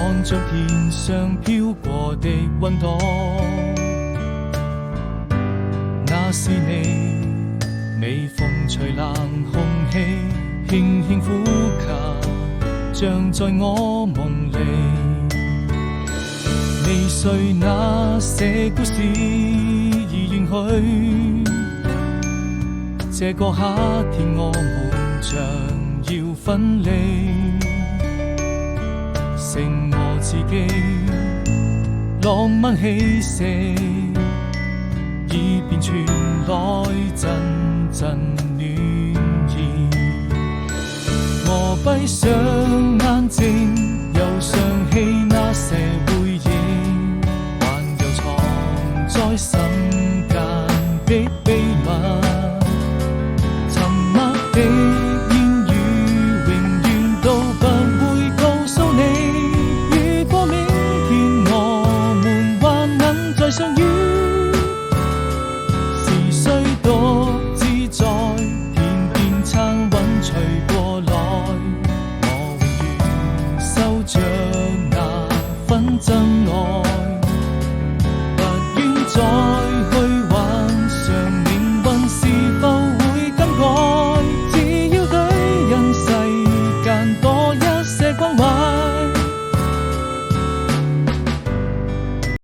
看着天上飄過的雲朵，那是你，微風吹冷空氣，輕輕呼吸，像在我夢裡。未遂那些故事已遠去，這個夏天我們將要分離，剩我自己，浪漫氣息已變傳來陣陣暖意。我閉上眼睛，又想起那些回憶，還有藏在心間的秘密。沉默的言語永遠都不會告訴你，如果明天我們還能再相遇，是誰獨自在天邊撐雲吹過來，我永遠守着那份真愛。